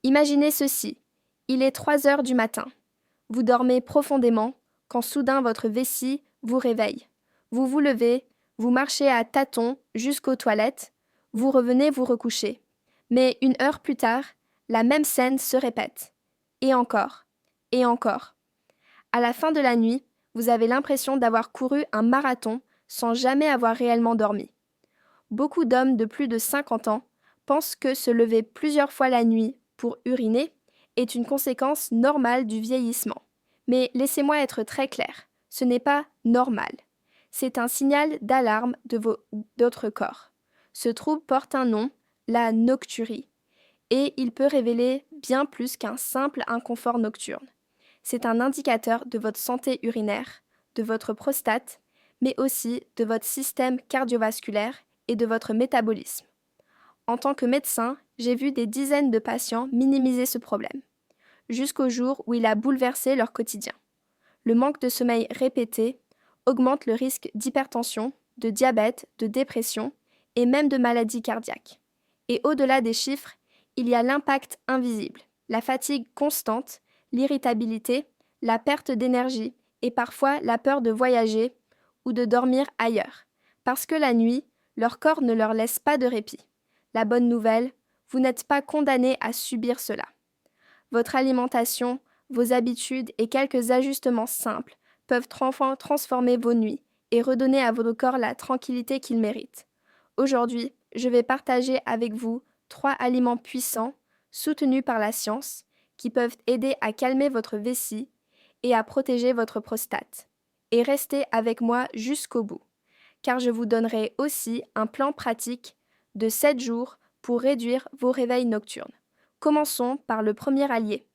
Imaginez ceci. Il est 3 heures du matin. Vous dormez profondément quand soudain votre vessie vous réveille. Vous vous levez, vous marchez à tâtons jusqu'aux toilettes, vous revenez vous recoucher. Mais 1 heure plus tard, la même scène se répète. Et encore. Et encore. À la fin de la nuit, vous avez l'impression d'avoir couru un marathon sans jamais avoir réellement dormi. Beaucoup d'hommes de plus de 50 ans pensent que se lever plusieurs fois la nuit pour uriner est une conséquence normale du vieillissement. Mais laissez-moi être très clair, ce n'est pas normal. C'est un signal d'alarme de votre corps. Ce trouble porte un nom, la nocturie, et il peut révéler bien plus qu'un simple inconfort nocturne. C'est un indicateur de votre santé urinaire, de votre prostate, mais aussi de votre système cardiovasculaire et de votre métabolisme. En tant que médecin, j'ai vu des dizaines de patients minimiser ce problème, jusqu'au jour où il a bouleversé leur quotidien. Le manque de sommeil répété augmente le risque d'hypertension, de diabète, de dépression et même de maladies cardiaques. Et au-delà des chiffres, il y a l'impact invisible, la fatigue constante, l'irritabilité, la perte d'énergie et parfois la peur de voyager ou de dormir ailleurs, parce que la nuit, leur corps ne leur laisse pas de répit. La bonne nouvelle, vous n'êtes pas condamné à subir cela. Votre alimentation, vos habitudes et quelques ajustements simples peuvent transformer vos nuits et redonner à votre corps la tranquillité qu'il mérite. Aujourd'hui, je vais partager avec vous 3 aliments puissants, soutenus par la science, qui peuvent aider à calmer votre vessie et à protéger votre prostate. Et restez avec moi jusqu'au bout, car je vous donnerai aussi un plan pratique de 7 jours pour réduire vos réveils nocturnes. Commençons par le premier allié,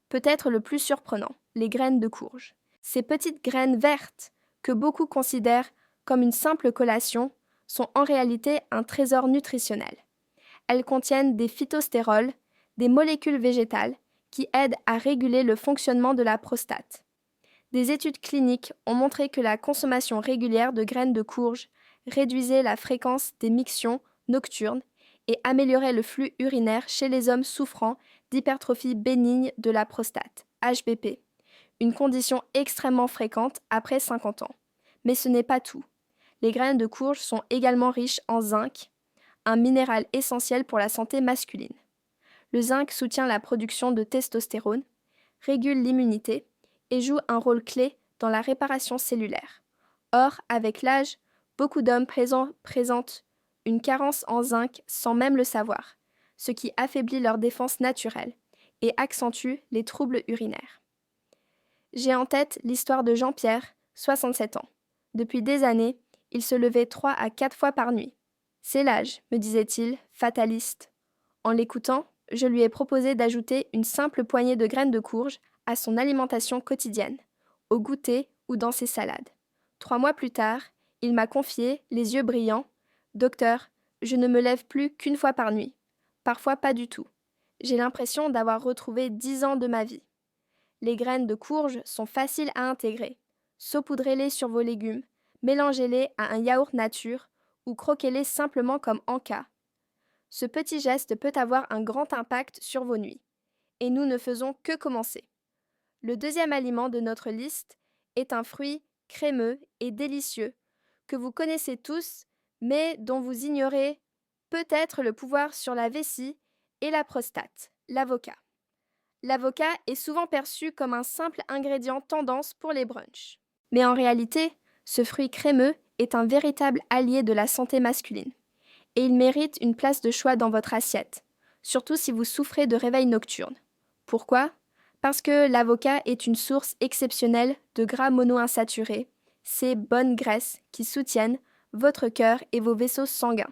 peut-être le plus surprenant, les graines de courge. Ces petites graines vertes, que beaucoup considèrent comme une simple collation, sont en réalité un trésor nutritionnel. Elles contiennent des phytostérols, des molécules végétales qui aident à réguler le fonctionnement de la prostate. Des études cliniques ont montré que la consommation régulière de graines de courge réduisait la fréquence des mictions nocturnes et améliorait le flux urinaire chez les hommes souffrant d'hypertrophie bénigne de la prostate, HBP, une condition extrêmement fréquente après 50 ans. Mais ce n'est pas tout. Les graines de courge sont également riches en zinc, un minéral essentiel pour la santé masculine. Le zinc soutient la production de testostérone, régule l'immunité et joue un rôle clé dans la réparation cellulaire. Or, avec l'âge, beaucoup d'hommes présentent une carence en zinc sans même le savoir, ce qui affaiblit leur défense naturelle et accentue les troubles urinaires. J'ai en tête l'histoire de Jean-Pierre, 67 ans. Depuis des années, il se levait 3 à 4 fois par nuit. C'est l'âge, me disait-il, fataliste. En l'écoutant, je lui ai proposé d'ajouter une simple poignée de graines de courge à son alimentation quotidienne, au goûter ou dans ses salades. 3 mois plus tard, il m'a confié, les yeux brillants, « Docteur, je ne me lève plus qu'1 fois par nuit. Parfois pas du tout. J'ai l'impression d'avoir retrouvé 10 ans de ma vie. » Les graines de courge sont faciles à intégrer. Saupoudrez-les sur vos légumes, mélangez-les à un yaourt nature ou croquez-les simplement comme en-cas. Ce petit geste peut avoir un grand impact sur vos nuits. Et nous ne faisons que commencer. Le deuxième aliment de notre liste est un fruit crémeux et délicieux que vous connaissez tous, mais dont vous ignorez peut-être le pouvoir sur la vessie et la prostate, l'avocat. L'avocat est souvent perçu comme un simple ingrédient tendance pour les brunchs. Mais en réalité, ce fruit crémeux est un véritable allié de la santé masculine. Et il mérite une place de choix dans votre assiette, surtout si vous souffrez de réveil nocturne. Pourquoi ? Parce que l'avocat est une source exceptionnelle de gras monoinsaturés, ces bonnes graisses qui soutiennent votre cœur et vos vaisseaux sanguins.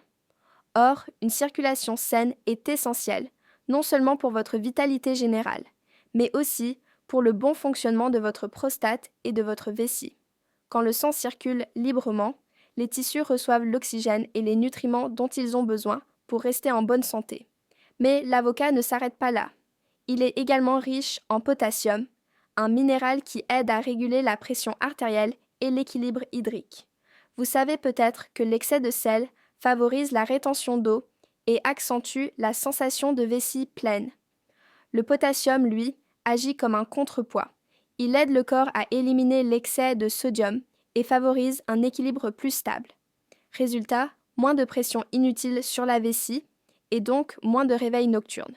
Or, une circulation saine est essentielle, non seulement pour votre vitalité générale, mais aussi pour le bon fonctionnement de votre prostate et de votre vessie. Quand le sang circule librement, les tissus reçoivent l'oxygène et les nutriments dont ils ont besoin pour rester en bonne santé. Mais l'avocat ne s'arrête pas là. Il est également riche en potassium, un minéral qui aide à réguler la pression artérielle et l'équilibre hydrique. Vous savez peut-être que l'excès de sel favorise la rétention d'eau et accentue la sensation de vessie pleine. Le potassium, lui, agit comme un contrepoids. Il aide le corps à éliminer l'excès de sodium et favorise un équilibre plus stable. Résultat, moins de pression inutile sur la vessie et donc moins de réveil nocturne.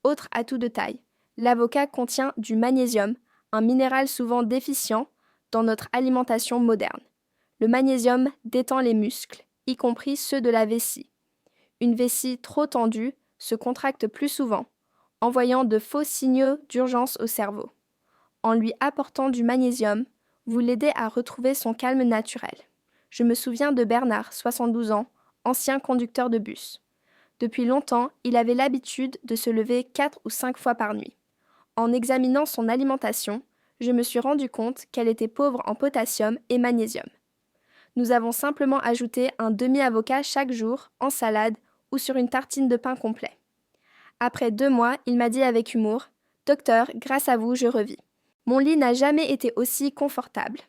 Autre atout de taille, l'avocat contient du magnésium, un minéral souvent déficient dans notre alimentation moderne. Le magnésium détend les muscles, y compris ceux de la vessie. Une vessie trop tendue se contracte plus souvent, envoyant de faux signaux d'urgence au cerveau. En lui apportant du magnésium, vous l'aidez à retrouver son calme naturel. Je me souviens de Bernard, 72 ans, ancien conducteur de bus. Depuis longtemps, il avait l'habitude de se lever 4 ou 5 fois par nuit. En examinant son alimentation, je me suis rendu compte qu'elle était pauvre en potassium et magnésium. Nous avons simplement ajouté un demi-avocat chaque jour, en salade ou sur une tartine de pain complet. Après 2 mois, il m'a dit avec humour « Docteur, grâce à vous, je revis. Mon lit n'a jamais été aussi confortable. »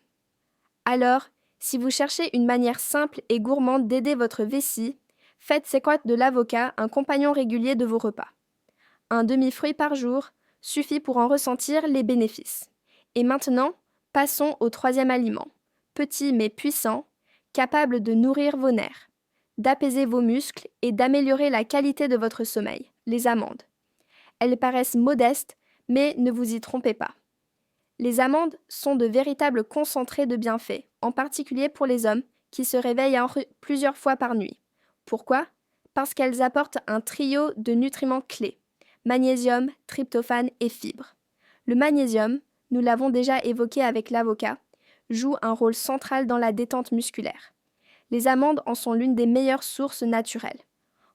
Alors, si vous cherchez une manière simple et gourmande d'aider votre vessie, faites séquoia de l'avocat un compagnon régulier de vos repas. Un demi-fruit par jour suffit pour en ressentir les bénéfices. Et maintenant, passons au 3e aliment, petit mais puissant, capable de nourrir vos nerfs, d'apaiser vos muscles et d'améliorer la qualité de votre sommeil, les amandes. Elles paraissent modestes, mais ne vous y trompez pas. Les amandes sont de véritables concentrés de bienfaits, en particulier pour les hommes qui se réveillent plusieurs fois par nuit. Pourquoi ? Parce qu'elles apportent un trio de nutriments clés, magnésium, tryptophane et fibres. Le magnésium, nous l'avons déjà évoqué avec l'avocat, joue un rôle central dans la détente musculaire. Les amandes en sont l'une des meilleures sources naturelles.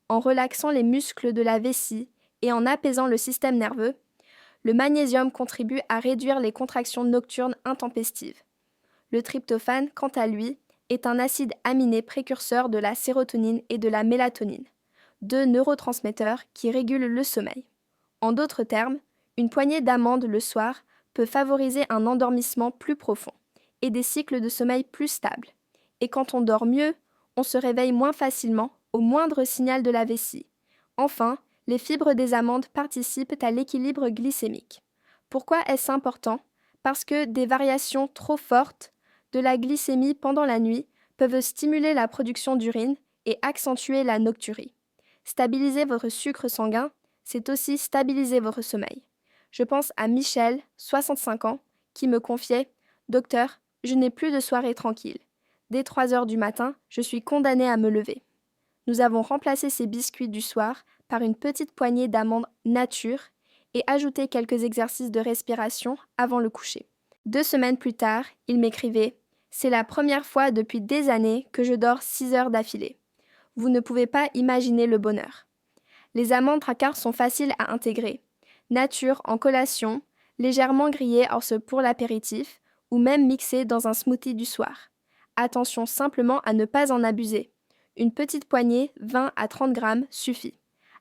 En relaxant les muscles de la vessie et en apaisant le système nerveux, le magnésium contribue à réduire les contractions nocturnes intempestives. Le tryptophane, quant à lui, est un acide aminé précurseur de la sérotonine et de la mélatonine, 2 neurotransmetteurs qui régulent le sommeil. En d'autres termes, une poignée d'amandes le soir peut favoriser un endormissement plus profond et des cycles de sommeil plus stables. Et quand on dort mieux, on se réveille moins facilement au moindre signal de la vessie. Enfin, les fibres des amandes participent à l'équilibre glycémique. Pourquoi est-ce important ? Parce que des variations trop fortes de la glycémie pendant la nuit peuvent stimuler la production d'urine et accentuer la nocturie. Stabiliser votre sucre sanguin, c'est aussi stabiliser votre sommeil. Je pense à Michel, 65 ans, qui me confiait « Docteur, je n'ai plus de soirée tranquille. Dès 3 heures du matin, je suis condamné à me lever. » Nous avons remplacé ces biscuits du soir par une petite poignée d'amandes nature et ajouté quelques exercices de respiration avant le coucher. 2 semaines plus tard, il m'écrivait « C'est la première fois depuis des années que je dors 6 heures d'affilée. Vous ne pouvez pas imaginer le bonheur. » Les amandes tracards sont faciles à intégrer. Nature en collation, légèrement grillées pour l'apéritif ou même mixées dans un smoothie du soir. Attention simplement à ne pas en abuser. Une petite poignée, 20 à 30 grammes, suffit.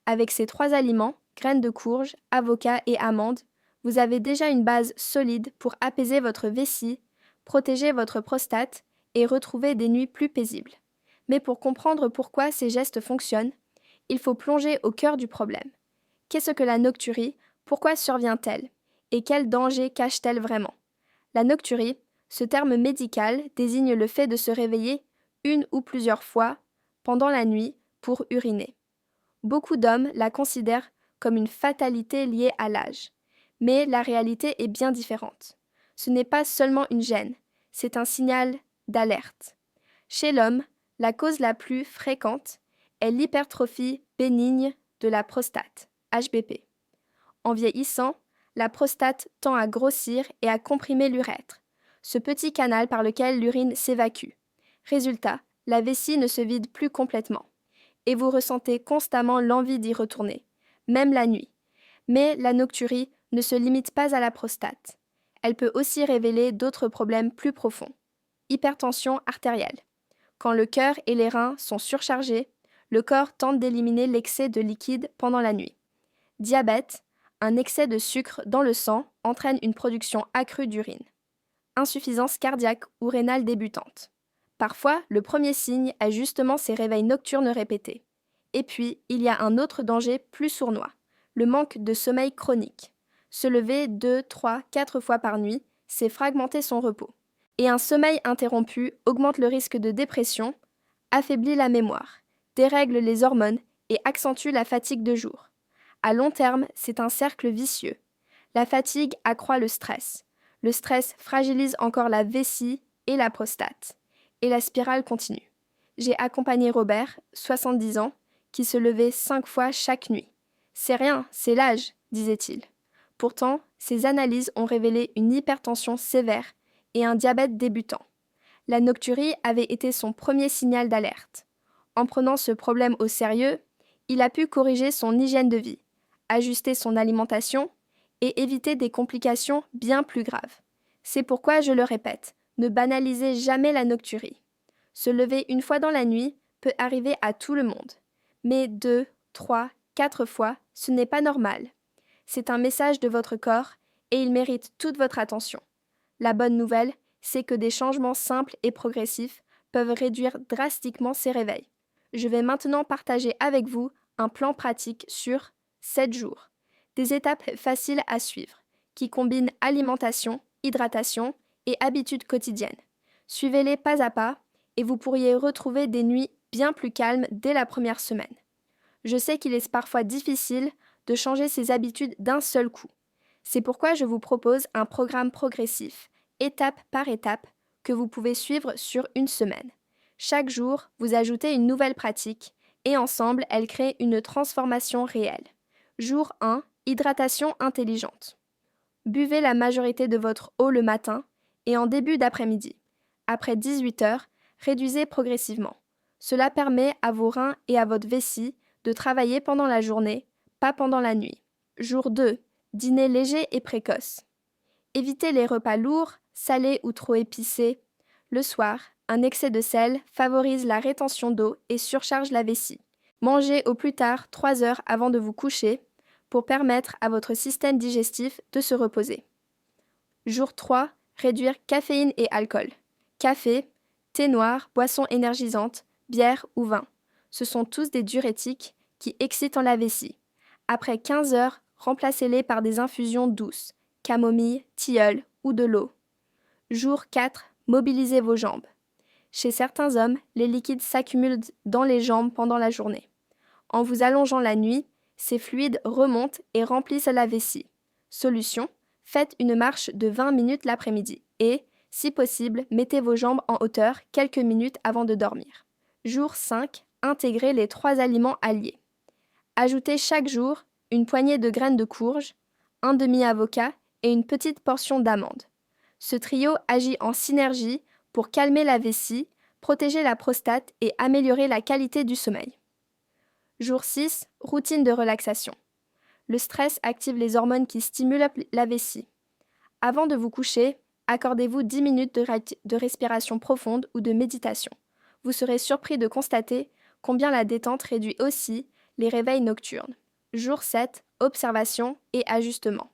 Avec ces 3 aliments, graines de courge, avocat et amandes, vous avez déjà une base solide pour apaiser votre vessie, protéger votre prostate et retrouver des nuits plus paisibles. Mais pour comprendre pourquoi ces gestes fonctionnent, il faut plonger au cœur du problème. Qu'est-ce que la nocturie ? Pourquoi survient-elle ? Et quels dangers cache-t-elle vraiment ? La nocturie, ce terme médical désigne le fait de se réveiller une ou plusieurs fois pendant la nuit pour uriner. Beaucoup d'hommes la considèrent comme une fatalité liée à l'âge. Mais la réalité est bien différente. Ce n'est pas seulement une gêne, c'est un signal d'alerte. Chez l'homme, la cause la plus fréquente est l'hypertrophie bénigne de la prostate, HBP. En vieillissant, la prostate tend à grossir et à comprimer l'urètre, ce petit canal par lequel l'urine s'évacue. Résultat, la vessie ne se vide plus complètement. Et vous ressentez constamment l'envie d'y retourner, même la nuit. Mais la nocturie ne se limite pas à la prostate. Elle peut aussi révéler d'autres problèmes plus profonds. Hypertension artérielle. Quand le cœur et les reins sont surchargés, le corps tente d'éliminer l'excès de liquide pendant la nuit. Diabète, un excès de sucre dans le sang entraîne une production accrue d'urine. Insuffisance cardiaque ou rénale débutante. Parfois, le premier signe est justement ces réveils nocturnes répétés. Et puis, il y a un autre danger plus sournois, le manque de sommeil chronique. Se lever 2, 3, 4 fois par nuit, c'est fragmenter son repos. Et un sommeil interrompu augmente le risque de dépression, affaiblit la mémoire, dérègle les hormones et accentue la fatigue de jour. À long terme, c'est un cercle vicieux. La fatigue accroît le stress. Le stress fragilise encore la vessie et la prostate. Et la spirale continue. J'ai accompagné Robert, 70 ans, qui se levait 5 fois chaque nuit. C'est rien, c'est l'âge, disait-il. Pourtant, ses analyses ont révélé une hypertension sévère et un diabète débutant. La nocturie avait été son premier signal d'alerte. En prenant ce problème au sérieux, il a pu corriger son hygiène de vie, ajuster son alimentation et éviter des complications bien plus graves. C'est pourquoi je le répète, ne banalisez jamais la nocturie. Se lever une fois dans la nuit peut arriver à tout le monde. Mais 2, 3, 4 fois, ce n'est pas normal. C'est un message de votre corps et il mérite toute votre attention. La bonne nouvelle, c'est que des changements simples et progressifs peuvent réduire drastiquement ces réveils. Je vais maintenant partager avec vous un plan pratique sur 7 jours. Des étapes faciles à suivre, qui combinent alimentation, hydratation et habitudes quotidiennes. Suivez-les pas à pas et vous pourriez retrouver des nuits bien plus calmes dès la première semaine. Je sais qu'il est parfois difficile de changer ses habitudes d'un seul coup. C'est pourquoi je vous propose un programme progressif, étape par étape, que vous pouvez suivre sur une semaine. Chaque jour, vous ajoutez une nouvelle pratique et ensemble, elles créent une transformation réelle. Jour 1, hydratation intelligente. Buvez la majorité de votre eau le matin et en début d'après-midi. Après 18 heures, réduisez progressivement. Cela permet à vos reins et à votre vessie de travailler pendant la journée, pas pendant la nuit. Jour 2, dîner léger et précoce. Évitez les repas lourds, salés ou trop épicés. Le soir, un excès de sel favorise la rétention d'eau et surcharge la vessie. Mangez au plus tard 3 heures avant de vous coucher pour permettre à votre système digestif de se reposer. Jour 3, réduire caféine et alcool. Café, thé noir, boissons énergisantes, bière ou vin. Ce sont tous des diurétiques qui excitent la vessie. Après 15 heures, remplacez-les par des infusions douces, camomille, tilleul ou de l'eau. Jour 4, mobilisez vos jambes. Chez certains hommes, les liquides s'accumulent dans les jambes pendant la journée. En vous allongeant la nuit, ces fluides remontent et remplissent la vessie. Solution, faites une marche de 20 minutes l'après-midi et, si possible, mettez vos jambes en hauteur quelques minutes avant de dormir. Jour 5, intégrez les 3 aliments alliés. Ajoutez chaque jour une poignée de graines de courge, un demi-avocat et une petite portion d'amande. Ce trio agit en synergie pour calmer la vessie, protéger la prostate et améliorer la qualité du sommeil. Jour 6, routine de relaxation. Le stress active les hormones qui stimulent la vessie. Avant de vous coucher, accordez-vous 10 minutes de respiration profonde ou de méditation. Vous serez surpris de constater combien la détente réduit aussi les réveils nocturnes. Jour 7, observation et ajustement.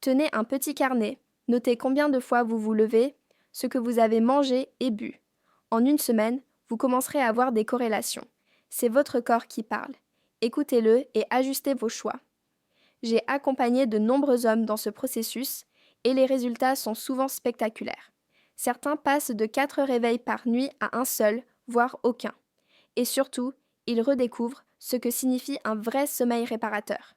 Tenez un petit carnet, notez combien de fois vous vous levez, ce que vous avez mangé et bu. En une semaine, vous commencerez à avoir des corrélations. C'est votre corps qui parle. Écoutez-le et ajustez vos choix. J'ai accompagné de nombreux hommes dans ce processus et les résultats sont souvent spectaculaires. Certains passent de 4 réveils par nuit à un seul, voire aucun. Et surtout, ils redécouvrent ce que signifie un vrai sommeil réparateur.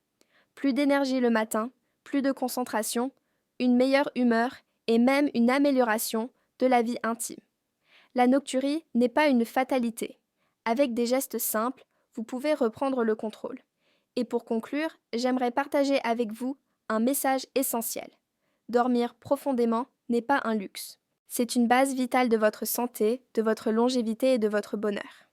Plus d'énergie le matin, plus de concentration, une meilleure humeur et même une amélioration de la vie intime. La nocturie n'est pas une fatalité. Avec des gestes simples, vous pouvez reprendre le contrôle. Et pour conclure, j'aimerais partager avec vous un message essentiel. Dormir profondément n'est pas un luxe. C'est une base vitale de votre santé, de votre longévité et de votre bonheur.